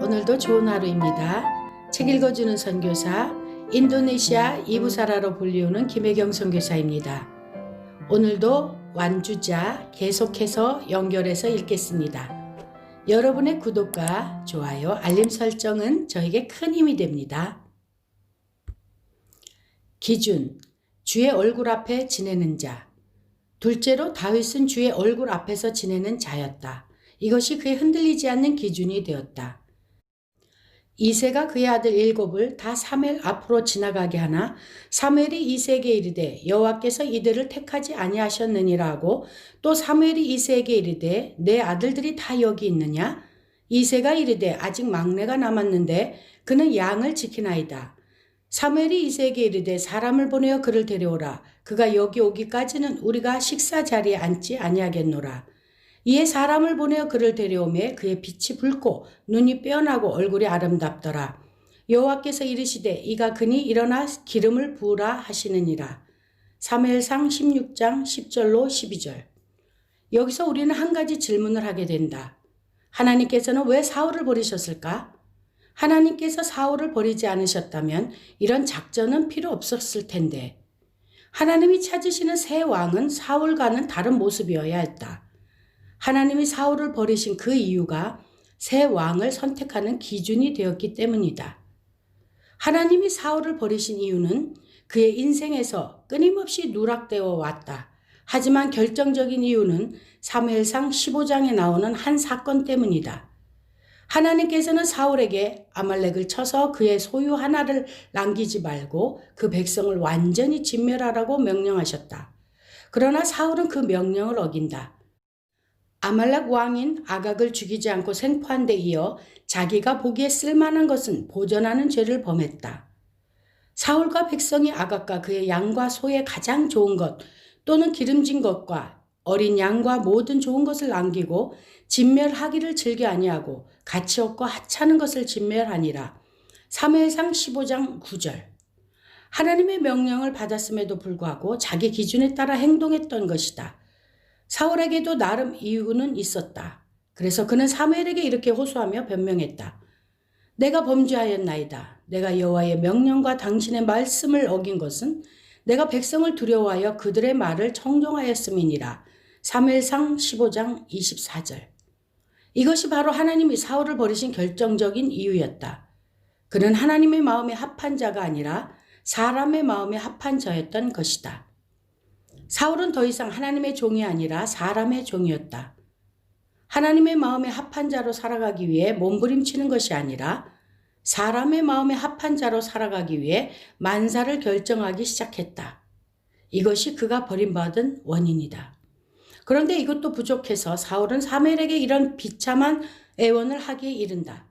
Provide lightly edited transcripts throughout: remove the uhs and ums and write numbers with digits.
오늘도 좋은 하루입니다. 책 읽어주는 선교사 인도네시아 이부사라로 불리우는 김혜경 선교사입니다. 오늘도 완주자 계속해서 연결해서 읽겠습니다. 여러분의 구독과 좋아요, 알림 설정은 저에게 큰 힘이 됩니다. 기준, 주의 얼굴 앞에 지내는 자. 둘째로 다윗은 주의 얼굴 앞에서 지내는 자였다. 이것이 그의 흔들리지 않는 기준이 되었다. 이새가 그의 아들 일곱을 다 사무엘 앞으로 지나가게 하나 사무엘이 이새에게 이르되 여호와께서 이들을 택하지 아니하셨느니라 하고 또 사무엘이 이새에게 이르되 내 아들들이 다 여기 있느냐? 이새가 이르되 아직 막내가 남았는데 그는 양을 지키나이다. 사무엘이 이새에게 이르되 사람을 보내어 그를 데려오라. 그가 여기 오기까지는 우리가 식사 자리에 앉지 아니하겠노라. 이에 사람을 보내어 그를 데려오매 그의 빛이 붉고 눈이 빼어나고 얼굴이 아름답더라. 여호와께서 이르시되 이가 그니 일어나 기름을 부으라 하시느니라. 사무엘상 16장 10절로 12절. 여기서 우리는 한 가지 질문을 하게 된다. 하나님께서는 왜 사울을 버리셨을까? 하나님께서 사울을 버리지 않으셨다면 이런 작전은 필요 없었을 텐데. 하나님이 찾으시는 새 왕은 사울과는 다른 모습이어야 했다. 하나님이 사울을 버리신 그 이유가 새 왕을 선택하는 기준이 되었기 때문이다. 하나님이 사울을 버리신 이유는 그의 인생에서 끊임없이 누락되어 왔다. 하지만 결정적인 이유는 사무엘상 15장에 나오는 한 사건 때문이다. 하나님께서는 사울에게 아말렉을 쳐서 그의 소유 하나를 남기지 말고 그 백성을 완전히 진멸하라고 명령하셨다. 그러나 사울은 그 명령을 어긴다. 아말렉 왕인 아각을 죽이지 않고 생포한 데 이어 자기가 보기에 쓸만한 것은 보전하는 죄를 범했다. 사울과 백성이 아각과 그의 양과 소의 가장 좋은 것 또는 기름진 것과 어린 양과 모든 좋은 것을 남기고 진멸하기를 즐겨 아니하고 가치 없고 하찮은 것을 진멸하니라. 사무엘상 15장 9절. 하나님의 명령을 받았음에도 불구하고 자기 기준에 따라 행동했던 것이다. 사울에게도 나름 이유는 있었다. 그래서 그는 사무엘에게 이렇게 호소하며 변명했다. 내가 범죄하였나이다. 내가 여호와의 명령과 당신의 말씀을 어긴 것은 내가 백성을 두려워하여 그들의 말을 청종하였음이니라. 사무엘상 15장 24절. 이것이 바로 하나님이 사울을 버리신 결정적인 이유였다. 그는 하나님의 마음에 합한 자가 아니라 사람의 마음에 합한 자였던 것이다. 사울은 더 이상 하나님의 종이 아니라 사람의 종이었다. 하나님의 마음에 합한 자로 살아가기 위해 몸부림치는 것이 아니라 사람의 마음에 합한 자로 살아가기 위해 만사를 결정하기 시작했다. 이것이 그가 버림받은 원인이다. 그런데 이것도 부족해서 사울은 사무엘에게 이런 비참한 애원을 하기에 이른다.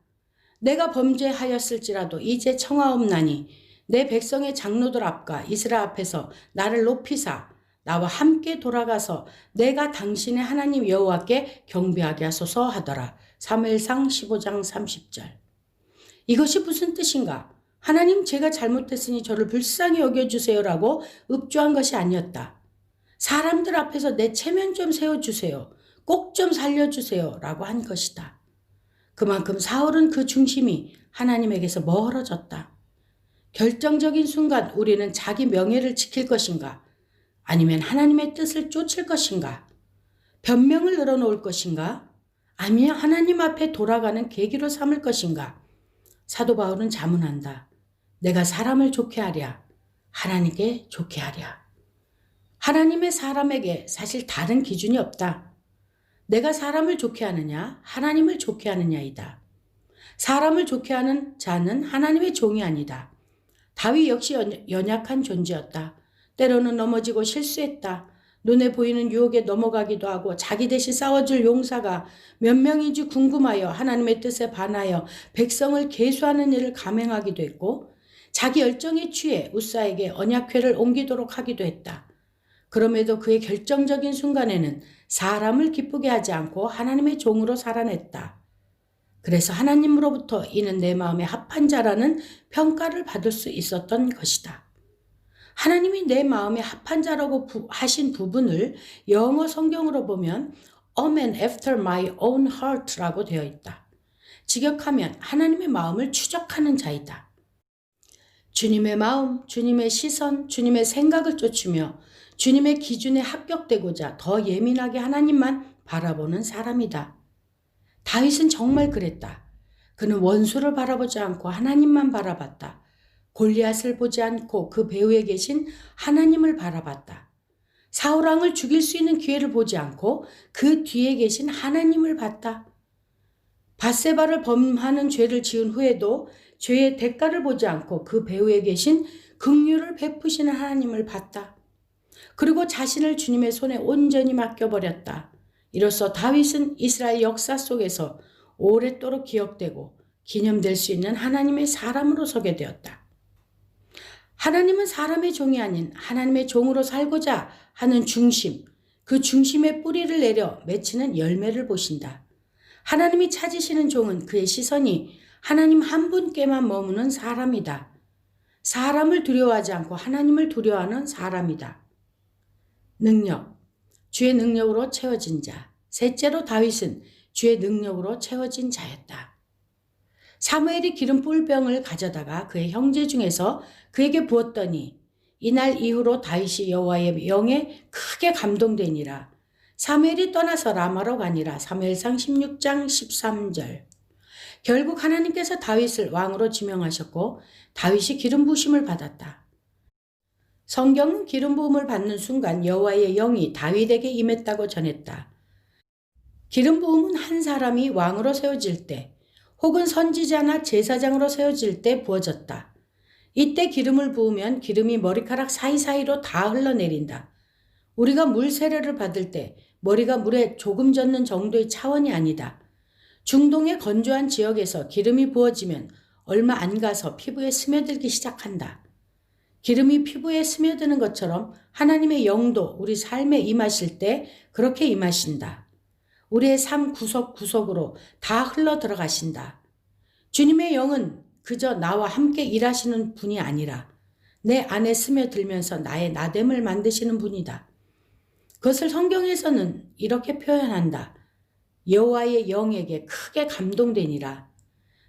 내가 범죄하였을지라도 이제 청하옵나니 내 백성의 장로들 앞과 이스라엘 앞에서 나를 높이사 나와 함께 돌아가서 내가 당신의 하나님 여호와께 경배하게 하소서 하더라. 사무엘상 15장 30절. 이것이 무슨 뜻인가? 하나님 제가 잘못했으니 저를 불쌍히 여겨주세요라고 읍조한 것이 아니었다. 사람들 앞에서 내 체면 좀 세워주세요. 꼭 좀 살려주세요 라고 한 것이다. 그만큼 사울은 그 중심이 하나님에게서 멀어졌다. 결정적인 순간 우리는 자기 명예를 지킬 것인가? 아니면 하나님의 뜻을 쫓을 것인가? 변명을 늘어놓을 것인가? 아니면 하나님 앞에 돌아가는 계기로 삼을 것인가? 사도 바울은 자문한다. 내가 사람을 좋게 하랴. 하나님께 좋게 하랴. 하나님의 사람에게 사실 다른 기준이 없다. 내가 사람을 좋게 하느냐, 하나님을 좋게 하느냐이다. 사람을 좋게 하는 자는 하나님의 종이 아니다. 다윗 역시 연약한 존재였다. 때로는 넘어지고 실수했다. 눈에 보이는 유혹에 넘어가기도 하고 자기 대신 싸워줄 용사가 몇 명인지 궁금하여 하나님의 뜻에 반하여 백성을 계수하는 일을 감행하기도 했고 자기 열정에 취해 웃사에게 언약궤를 옮기도록 하기도 했다. 그럼에도 그의 결정적인 순간에는 사람을 기쁘게 하지 않고 하나님의 종으로 살아냈다. 그래서 하나님으로부터 이는 내 마음에 합한 자라는 평가를 받을 수 있었던 것이다. 하나님이 내 마음에 합한 자라고 하신 부분을 영어 성경으로 보면 A man after my own heart라고 되어 있다. 직역하면 하나님의 마음을 추적하는 자이다. 주님의 마음, 주님의 시선, 주님의 생각을 쫓으며 주님의 기준에 합격되고자 더 예민하게 하나님만 바라보는 사람이다. 다윗은 정말 그랬다. 그는 원수를 바라보지 않고 하나님만 바라봤다. 골리앗을 보지 않고 그 배후에 계신 하나님을 바라봤다. 사울 왕을 죽일 수 있는 기회를 보지 않고 그 뒤에 계신 하나님을 봤다. 밧세바를 범하는 죄를 지은 후에도 죄의 대가를 보지 않고 그 배후에 계신 긍휼을 베푸시는 하나님을 봤다. 그리고 자신을 주님의 손에 온전히 맡겨버렸다. 이로써 다윗은 이스라엘 역사 속에서 오랫도록 기억되고 기념될 수 있는 하나님의 사람으로 서게 되었다. 하나님은 사람의 종이 아닌 하나님의 종으로 살고자 하는 중심, 그 중심의 뿌리를 내려 맺히는 열매를 보신다. 하나님이 찾으시는 종은 그의 시선이 하나님 한 분께만 머무는 사람이다. 사람을 두려워하지 않고 하나님을 두려워하는 사람이다. 능력, 주의 능력으로 채워진 자. 셋째로 다윗은 주의 능력으로 채워진 자였다. 사무엘이 기름 뿔병을 가져다가 그의 형제 중에서 그에게 부었더니 이날 이후로 다윗이 여호와의 영에 크게 감동되니라. 사무엘이 떠나서 라마로 가니라. 사무엘상 16장 13절. 결국 하나님께서 다윗을 왕으로 지명하셨고 다윗이 기름 부으심을 받았다. 성경은 기름 부음을 받는 순간 여호와의 영이 다윗에게 임했다고 전했다. 기름 부음은 한 사람이 왕으로 세워질 때 혹은 선지자나 제사장으로 세워질 때 부어졌다. 이때 기름을 부으면 기름이 머리카락 사이사이로 다 흘러내린다. 우리가 물 세례를 받을 때 머리가 물에 조금 젖는 정도의 차원이 아니다. 중동의 건조한 지역에서 기름이 부어지면 얼마 안 가서 피부에 스며들기 시작한다. 기름이 피부에 스며드는 것처럼 하나님의 영도 우리 삶에 임하실 때 그렇게 임하신다. 우리의 삶 구석구석으로 다 흘러 들어가신다. 주님의 영은 그저 나와 함께 일하시는 분이 아니라 내 안에 스며들면서 나의 나됨을 만드시는 분이다. 그것을 성경에서는 이렇게 표현한다. 여호와의 영에게 크게 감동되니라.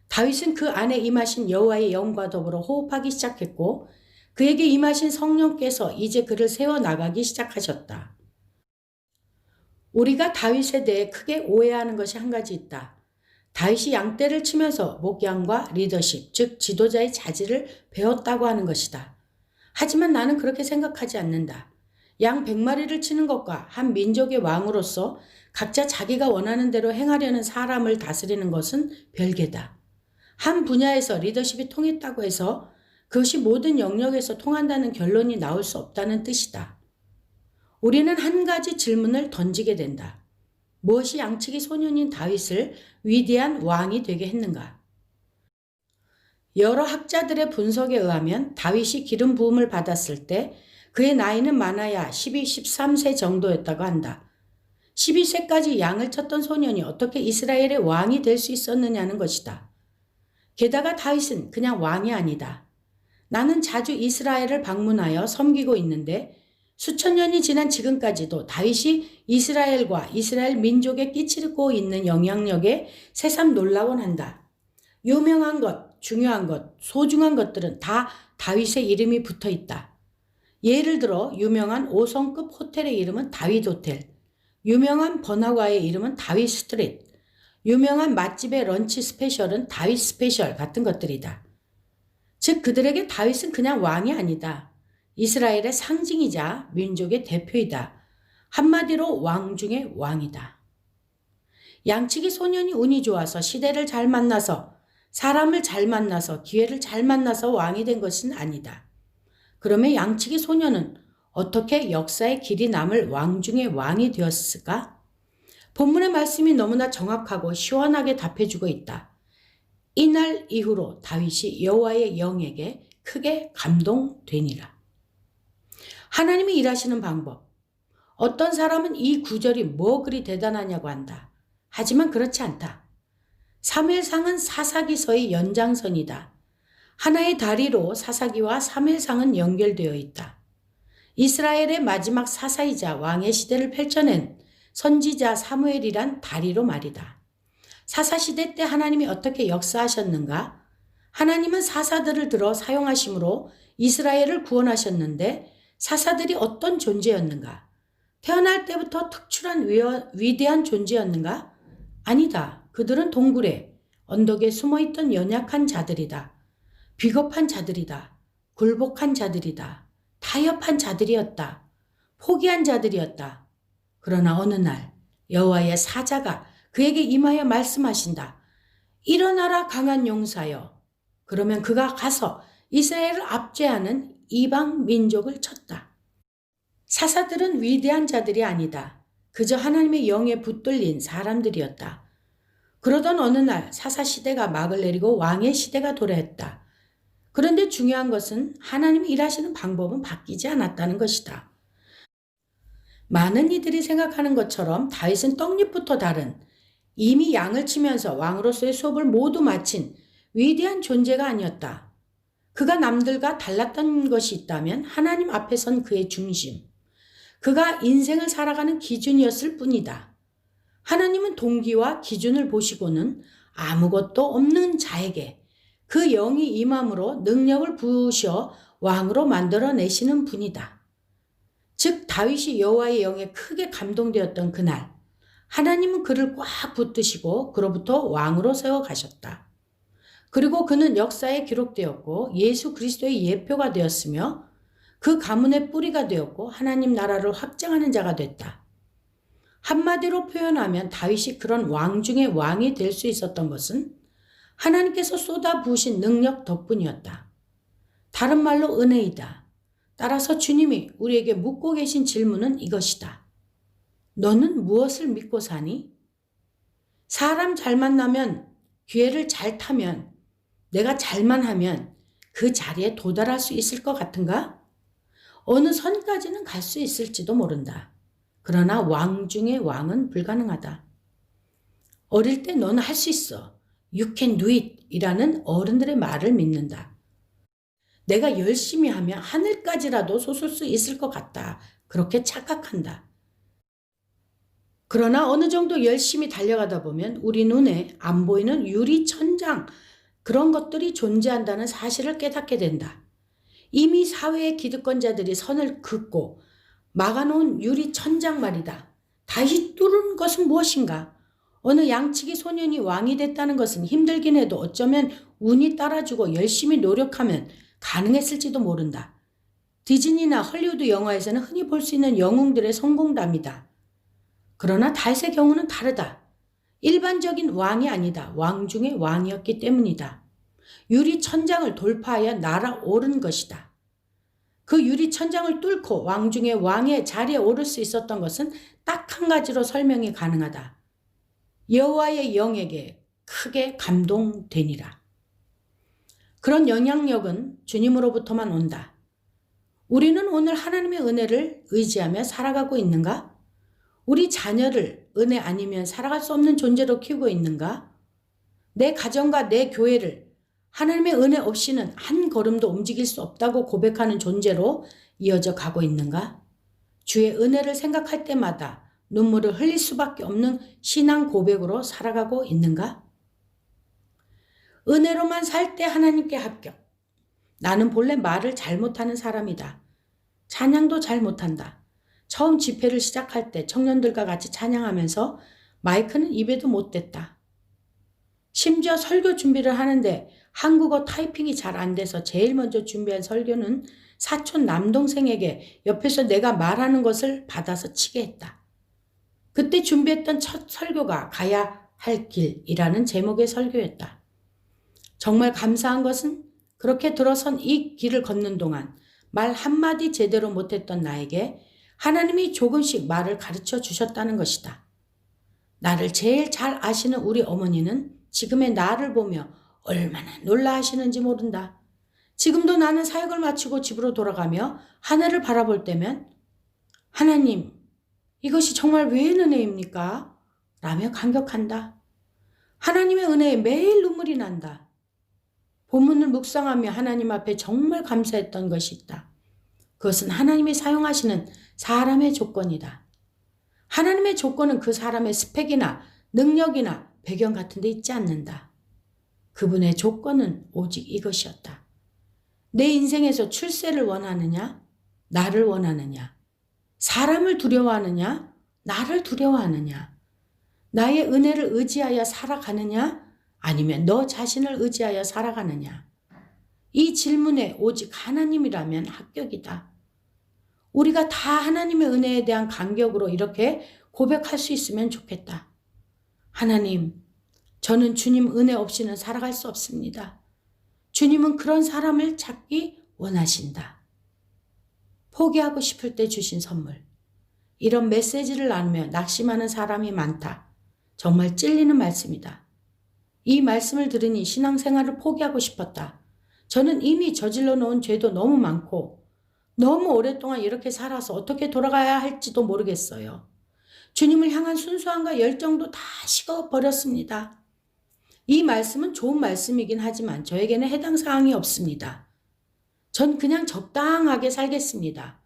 다윗은 그 안에 임하신 여호와의 영과 더불어 호흡하기 시작했고 그에게 임하신 성령께서 이제 그를 세워나가기 시작하셨다. 우리가 다윗에 대해 크게 오해하는 것이 한 가지 있다. 다윗이 양떼를 치면서 목양과 리더십, 즉 지도자의 자질을 배웠다고 하는 것이다. 하지만 나는 그렇게 생각하지 않는다. 양 100마리를 치는 것과 한 민족의 왕으로서 각자 자기가 원하는 대로 행하려는 사람을 다스리는 것은 별개다. 한 분야에서 리더십이 통했다고 해서 그것이 모든 영역에서 통한다는 결론이 나올 수 없다는 뜻이다. 우리는 한 가지 질문을 던지게 된다. 무엇이 양치기 소년인 다윗을 위대한 왕이 되게 했는가? 여러 학자들의 분석에 의하면 다윗이 기름 부음을 받았을 때 그의 나이는 많아야 12, 13세 정도였다고 한다. 12세까지 양을 쳤던 소년이 어떻게 이스라엘의 왕이 될 수 있었느냐는 것이다. 게다가 다윗은 그냥 왕이 아니다. 나는 자주 이스라엘을 방문하여 섬기고 있는데 수천 년이 지난 지금까지도 다윗이 이스라엘과 이스라엘 민족에 끼치고 있는 영향력에 새삼 놀라곤 한다. 유명한 것, 중요한 것, 소중한 것들은 다 다윗의 이름이 붙어 있다. 예를 들어 유명한 5성급 호텔의 이름은 다윗 호텔, 유명한 번화가의 이름은 다윗 스트릿, 유명한 맛집의 런치 스페셜은 다윗 스페셜 같은 것들이다. 즉 그들에게 다윗은 그냥 왕이 아니다. 이스라엘의 상징이자 민족의 대표이다. 한마디로 왕 중의 왕이다. 양치기 소년이 운이 좋아서 시대를 잘 만나서 사람을 잘 만나서 기회를 잘 만나서 왕이 된 것은 아니다. 그러면 양치기 소년은 어떻게 역사의 길이 남을 왕 중의 왕이 되었을까? 본문의 말씀이 너무나 정확하고 시원하게 답해주고 있다. 이날 이후로 다윗이 여호와의 영에게 크게 감동되니라. 하나님이 일하시는 방법. 어떤 사람은 이 구절이 뭐 그리 대단하냐고 한다. 하지만 그렇지 않다. 사무엘상은 사사기서의 연장선이다. 하나의 다리로 사사기와 사무엘상은 연결되어 있다. 이스라엘의 마지막 사사이자 왕의 시대를 펼쳐낸 선지자 사무엘이란 다리로 말이다. 사사시대 때 하나님이 어떻게 역사하셨는가? 하나님은 사사들을 들어 사용하심으로 이스라엘을 구원하셨는데 사사들이 어떤 존재였는가? 태어날 때부터 특출한 위대한 존재였는가? 아니다. 그들은 동굴에 언덕에 숨어있던 연약한 자들이다. 비겁한 자들이다. 굴복한 자들이다. 타협한 자들이었다. 포기한 자들이었다. 그러나 어느 날 여호와의 사자가 그에게 임하여 말씀하신다. 일어나라 강한 용사여. 그러면 그가 가서 이스라엘을 압제하는 이방 민족을 쳤다. 사사들은 위대한 자들이 아니다. 그저 하나님의 영에 붙들린 사람들이었다. 그러던 어느 날 사사 시대가 막을 내리고 왕의 시대가 도래했다. 그런데 중요한 것은 하나님이 일하시는 방법은 바뀌지 않았다는 것이다. 많은 이들이 생각하는 것처럼 다윗은 떡잎부터 다른 이미 양을 치면서 왕으로서의 수업을 모두 마친 위대한 존재가 아니었다. 그가 남들과 달랐던 것이 있다면 하나님 앞에 선 그의 중심, 그가 인생을 살아가는 기준이었을 뿐이다. 하나님은 동기와 기준을 보시고는 아무것도 없는 자에게 그 영이 임함으로 능력을 부으셔 왕으로 만들어내시는 분이다. 즉 다윗이 여호와의 영에 크게 감동되었던 그날 하나님은 그를 꽉 붙드시고 그로부터 왕으로 세워가셨다. 그리고 그는 역사에 기록되었고 예수 그리스도의 예표가 되었으며 그 가문의 뿌리가 되었고 하나님 나라를 확장하는 자가 됐다. 한마디로 표현하면 다윗이 그런 왕 중의 왕이 될 수 있었던 것은 하나님께서 쏟아부으신 능력 덕분이었다. 다른 말로 은혜이다. 따라서 주님이 우리에게 묻고 계신 질문은 이것이다. 너는 무엇을 믿고 사니? 사람 잘 만나면, 기회를 잘 타면, 내가 잘만 하면 그 자리에 도달할 수 있을 것 같은가? 어느 선까지는 갈 수 있을지도 모른다. 그러나 왕 중의 왕은 불가능하다. 어릴 때 너는 할 수 있어. You can do it 이라는 어른들의 말을 믿는다. 내가 열심히 하면 하늘까지라도 솟을 수 있을 것 같다. 그렇게 착각한다. 그러나 어느 정도 열심히 달려가다 보면 우리 눈에 안 보이는 유리 천장 그런 것들이 존재한다는 사실을 깨닫게 된다. 이미 사회의 기득권자들이 선을 긋고 막아놓은 유리 천장 말이다. 다시 뚫은 것은 무엇인가? 어느 양치기 소년이 왕이 됐다는 것은 힘들긴 해도 어쩌면 운이 따라주고 열심히 노력하면 가능했을지도 모른다. 디즈니나 헐리우드 영화에서는 흔히 볼 수 있는 영웅들의 성공담이다. 그러나 다윗의 경우는 다르다. 일반적인 왕이 아니다. 왕 중의 왕이었기 때문이다. 유리 천장을 돌파하여 날아오른 것이다. 그 유리 천장을 뚫고 왕 중의 왕의 자리에 오를 수 있었던 것은 딱 한 가지로 설명이 가능하다. 여호와의 영에게 크게 감동되니라. 그런 영향력은 주님으로부터만 온다. 우리는 오늘 하나님의 은혜를 의지하며 살아가고 있는가? 우리 자녀를 은혜 아니면 살아갈 수 없는 존재로 키우고 있는가? 내 가정과 내 교회를 하나님의 은혜 없이는 한 걸음도 움직일 수 없다고 고백하는 존재로 이어져 가고 있는가? 주의 은혜를 생각할 때마다 눈물을 흘릴 수밖에 없는 신앙 고백으로 살아가고 있는가? 은혜로만 살 때 하나님께 합격. 나는 본래 말을 잘못하는 사람이다. 찬양도 잘 못한다. 처음 집회를 시작할 때 청년들과 같이 찬양하면서 마이크는 입에도 못 댔다. 심지어 설교 준비를 하는데 한국어 타이핑이 잘 안 돼서 제일 먼저 준비한 설교는 사촌 남동생에게 옆에서 내가 말하는 것을 받아서 치게 했다. 그때 준비했던 첫 설교가 가야 할 길이라는 제목의 설교였다. 정말 감사한 것은 그렇게 들어선 이 길을 걷는 동안 말 한마디 제대로 못했던 나에게 하나님이 조금씩 말을 가르쳐 주셨다는 것이다. 나를 제일 잘 아시는 우리 어머니는 지금의 나를 보며 얼마나 놀라하시는지 모른다. 지금도 나는 사역을 마치고 집으로 돌아가며 하늘을 바라볼 때면 하나님, 이것이 정말 왜 은혜입니까? 라며 감격한다. 하나님의 은혜에 매일 눈물이 난다. 본문을 묵상하며 하나님 앞에 정말 감사했던 것이 있다. 그것은 하나님이 사용하시는 사람의 조건이다. 하나님의 조건은 그 사람의 스펙이나 능력이나 배경 같은 데 있지 않는다. 그분의 조건은 오직 이것이었다. 내 인생에서 출세를 원하느냐? 나를 원하느냐? 사람을 두려워하느냐? 나를 두려워하느냐? 나의 은혜를 의지하여 살아가느냐? 아니면 너 자신을 의지하여 살아가느냐? 이 질문에 오직 하나님이라면 합격이다. 우리가 다 하나님의 은혜에 대한 간격으로 이렇게 고백할 수 있으면 좋겠다. 하나님, 저는 주님 은혜 없이는 살아갈 수 없습니다. 주님은 그런 사람을 찾기 원하신다. 포기하고 싶을 때 주신 선물. 이런 메시지를 나누며 낙심하는 사람이 많다. 정말 찔리는 말씀이다. 이 말씀을 들으니 신앙생활을 포기하고 싶었다. 저는 이미 저질러 놓은 죄도 너무 많고 너무 오랫동안 이렇게 살아서 어떻게 돌아가야 할지도 모르겠어요. 주님을 향한 순수함과 열정도 다 식어버렸습니다. 이 말씀은 좋은 말씀이긴 하지만 저에게는 해당 사항이 없습니다. 전 그냥 적당하게 살겠습니다.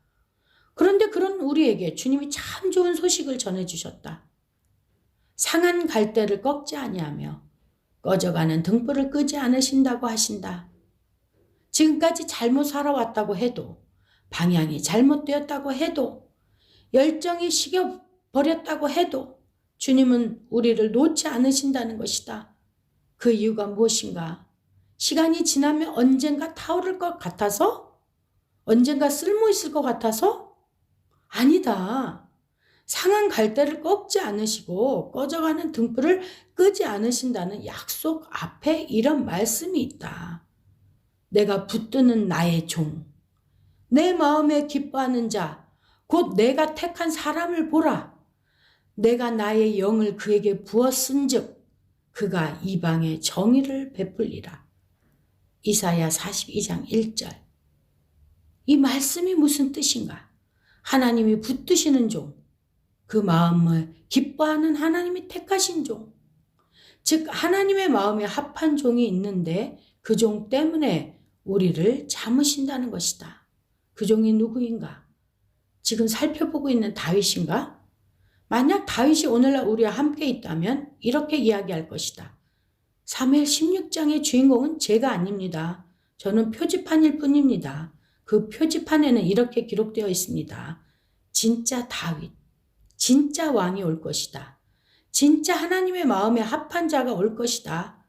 그런데 그런 우리에게 주님이 참 좋은 소식을 전해주셨다. 상한 갈대를 꺾지 아니하며 꺼져가는 등불을 끄지 않으신다고 하신다. 지금까지 잘못 살아왔다고 해도, 방향이 잘못되었다고 해도, 열정이 식어버렸다고 해도 주님은 우리를 놓지 않으신다는 것이다. 그 이유가 무엇인가? 시간이 지나면 언젠가 타오를 것 같아서? 언젠가 쓸모 있을 것 같아서? 아니다. 상한 갈대를 꺾지 않으시고 꺼져가는 등불을 끄지 않으신다는 약속 앞에 이런 말씀이 있다. 내가 붙드는 나의 종, 내 마음에 기뻐하는 자, 곧 내가 택한 사람을 보라. 내가 나의 영을 그에게 부었은즉 그가 이방에 정의를 베풀리라. 이사야 42장 1절. 이 말씀이 무슨 뜻인가? 하나님이 붙드시는 종, 그 마음을 기뻐하는 하나님이 택하신 종, 즉 하나님의 마음에 합한 종이 있는데 그 종 때문에 우리를 참으신다는 것이다. 그 종이 누구인가? 지금 살펴보고 있는 다윗인가? 만약 다윗이 오늘날 우리와 함께 있다면 이렇게 이야기할 것이다. 사무엘 16장의 주인공은 제가 아닙니다. 저는 표지판일 뿐입니다. 그 표지판에는 이렇게 기록되어 있습니다. 진짜 다윗, 진짜 왕이 올 것이다. 진짜 하나님의 마음에 합한 자가 올 것이다.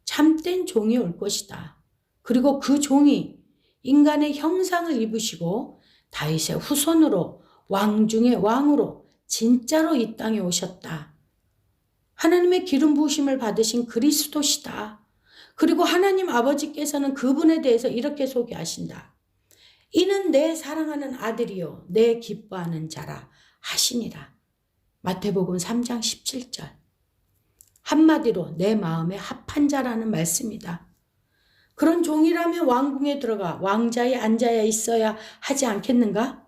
참된 종이 올 것이다. 그리고 그 종이 인간의 형상을 입으시고 다윗의 후손으로 왕 중의 왕으로 진짜로 이 땅에 오셨다. 하나님의 기름 부으심을 받으신 그리스도시다. 그리고 하나님 아버지께서는 그분에 대해서 이렇게 소개하신다. 이는 내 사랑하는 아들이요 내 기뻐하는 자라 하시니라. 마태복음 3장 17절. 한마디로 내 마음에 합한 자라는 말씀이다. 그런 종이라면 왕궁에 들어가 왕자에 앉아야 있어야 하지 않겠는가?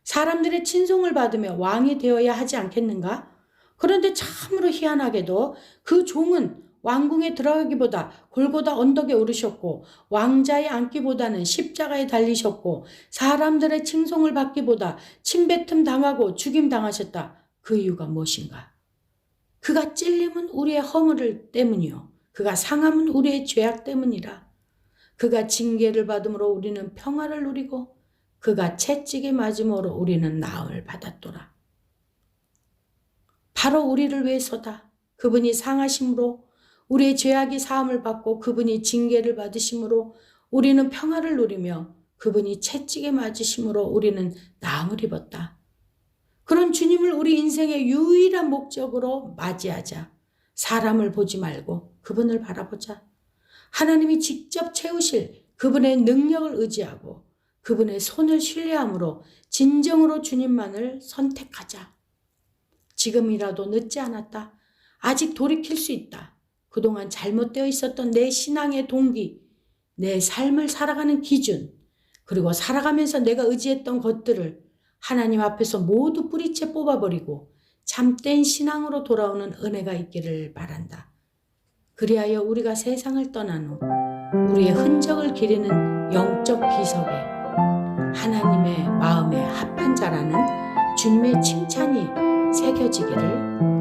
사람들의 친송을 받으며 왕이 되어야 하지 않겠는가? 그런데 참으로 희한하게도 그 종은 왕궁에 들어가기보다 골고다 언덕에 오르셨고 왕자에 앉기보다는 십자가에 달리셨고 사람들의 칭송을 받기보다 침뱉음 당하고 죽임 당하셨다. 그 이유가 무엇인가? 그가 찔림은 우리의 허물 때문이요. 그가 상함은 우리의 죄악 때문이라. 그가 징계를 받음으로 우리는 평화를 누리고 그가 채찍에 맞음으로 우리는 나음을 받았도다. 바로 우리를 위해서다. 그분이 상하심으로 우리의 죄악이 사함을 받고 그분이 징계를 받으심으로 우리는 평화를 누리며 그분이 채찍에 맞으심으로 우리는 나음을 입었다. 그런 주님을 우리 인생의 유일한 목적으로 맞이하자. 사람을 보지 말고 그분을 바라보자. 하나님이 직접 채우실 그분의 능력을 의지하고 그분의 손을 신뢰함으로 진정으로 주님만을 선택하자. 지금이라도 늦지 않았다. 아직 돌이킬 수 있다. 그동안 잘못되어 있었던 내 신앙의 동기, 내 삶을 살아가는 기준, 그리고 살아가면서 내가 의지했던 것들을 하나님 앞에서 모두 뿌리채 뽑아버리고 참된 신앙으로 돌아오는 은혜가 있기를 바란다. 그리하여 우리가 세상을 떠난 후 우리의 흔적을 기리는 영적 비석에 하나님의 마음에 합한 자라는 주님의 칭찬이 새겨지기를